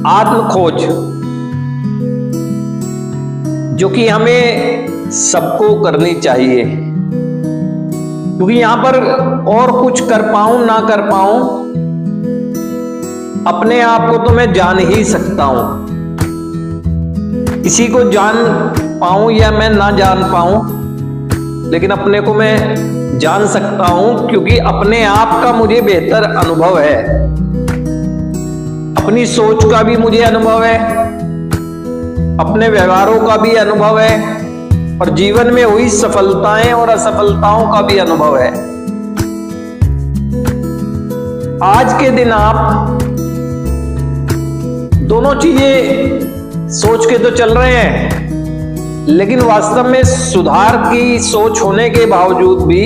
आत्म खोज, जो कि हमें सबको करनी चाहिए, क्योंकि यहां पर और कुछ कर पाऊं ना कर पाऊं, अपने आप को तो मैं जान ही सकता हूं। किसी को जान पाऊं या मैं ना जान पाऊं, लेकिन अपने को मैं जान सकता हूं, क्योंकि अपने आप का मुझे बेहतर अनुभव है। अपनी सोच का भी मुझे अनुभव है, अपने व्यवहारों का भी अनुभव है, और जीवन में हुई सफलताएं और असफलताओं का भी अनुभव है। आज के दिन आप दोनों चीजें सोच के तो चल रहे हैं, लेकिन वास्तव में सुधार की सोच होने के बावजूद भी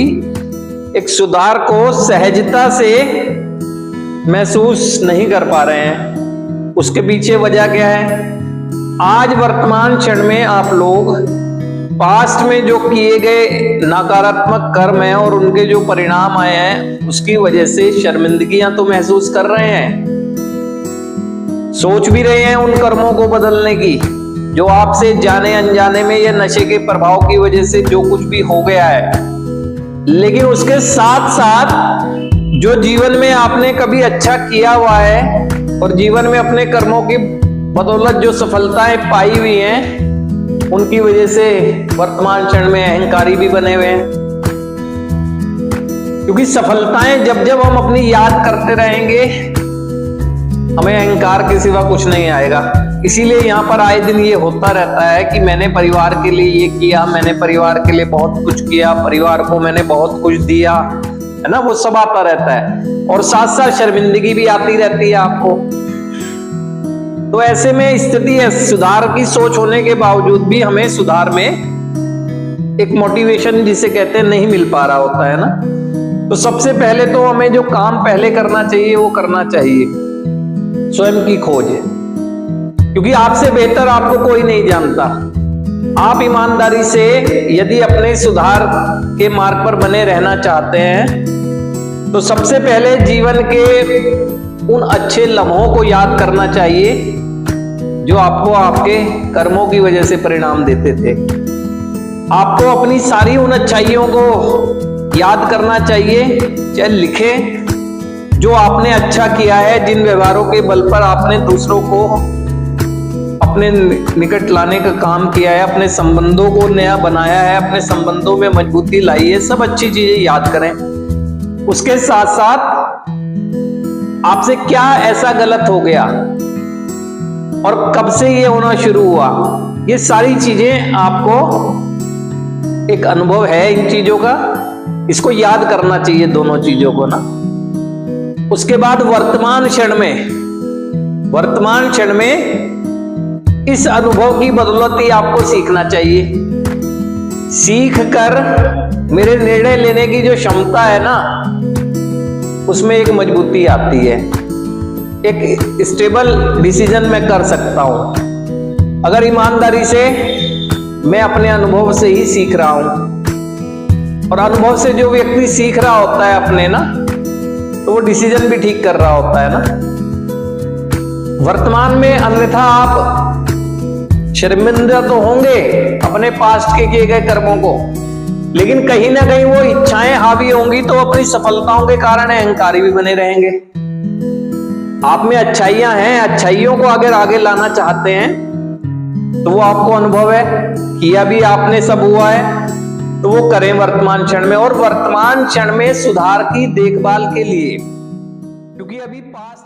एक सुधार को सहजता से महसूस नहीं कर पा रहे हैं। उसके पीछे वजह क्या है? आज वर्तमान क्षण में आप लोग पास्ट में जो किए गए नकारात्मक कर्म हैं और उनके जो परिणाम आए हैं, उसकी वजह से शर्मिंदगियां तो महसूस कर रहे हैं, सोच भी रहे हैं उन कर्मों को बदलने की, जो आपसे जाने अनजाने में या नशे के प्रभाव की वजह से जो कुछ भी हो गया है। लेकिन उसके साथ साथ जो जीवन में आपने कभी अच्छा किया हुआ है और जीवन में अपने कर्मों की बदौलत जो सफलताएं पाई हुई हैं, उनकी वजह से वर्तमान क्षण में अहंकारी भी बने हुए हैं। क्योंकि सफलताएं जब जब हम अपनी याद करते रहेंगे, हमें अहंकार के सिवा कुछ नहीं आएगा। इसीलिए यहाँ पर आए दिन ये होता रहता है कि मैंने परिवार के लिए ये किया, मैंने परिवार के लिए बहुत कुछ किया, परिवार को मैंने बहुत कुछ दिया, है ना, वो सब आता रहता है। और साथ साथ शर्मिंदगी भी आती रहती है आपको। तो ऐसे में स्थिति है, सुधार की सोच होने के बावजूद भी हमें सुधार में एक मोटिवेशन जिसे कहते हैं नहीं मिल पा रहा होता है ना। तो सबसे पहले तो हमें जो काम पहले करना चाहिए वो करना चाहिए स्वयं की खोज है, क्योंकि आपसे बेहतर आपको कोई नहीं जानता। आप ईमानदारी से यदि अपने सुधार के मार्ग पर बने रहना चाहते हैं, तो सबसे पहले जीवन के उन अच्छे लम्हों को याद करना चाहिए जो आपको आपके कर्मों की वजह से परिणाम देते थे। आपको अपनी सारी उन अच्छाइयों को याद करना चाहिए, चाहे लिखे, जो आपने अच्छा किया है, जिन व्यवहारों के बल पर आपने दूसरों को अपने निकट लाने का काम किया है, अपने संबंधों को नया बनाया है, अपने संबंधों में मजबूती लाई है, सब अच्छी चीजें याद करें। उसके साथ साथ आपसे क्या ऐसा गलत हो गया और कब से ये होना शुरू हुआ, ये सारी चीजें आपको एक अनुभव है इन चीजों का, इसको याद करना चाहिए दोनों चीजों को ना। उसके बाद वर्तमान क्षण में इस अनुभव की बदौलत ही आपको सीखना चाहिए। सीख कर मेरे निर्णय लेने की जो क्षमता है ना, उसमें एक मजबूती आती है, एक स्टेबल डिसीजन मैं कर सकता हूं अगर ईमानदारी से मैं अपने अनुभव से ही सीख रहा हूं। और अनुभव से जो व्यक्ति सीख रहा होता है अपने ना, तो वो डिसीजन भी ठीक कर रहा होता है ना। वर्तमान में अन्यथा आप शर्मिंदा तो होंगे अपने पास्ट के किए गए कर्मों को, लेकिन कहीं ना कहीं वो इच्छाएं हावी होंगी, तो अपनी सफलताओं के कारण अहंकारी भी बने रहेंगे। आप में अच्छाइयां हैं, अच्छाइयों को अगर आगे लाना चाहते हैं, तो वो आपको अनुभव है, किया भी आपने, सब हुआ है, तो वो करें वर्तमान क्षण में। और वर्तमान क्षण में सुधार की देखभाल के लिए, क्योंकि अभी पास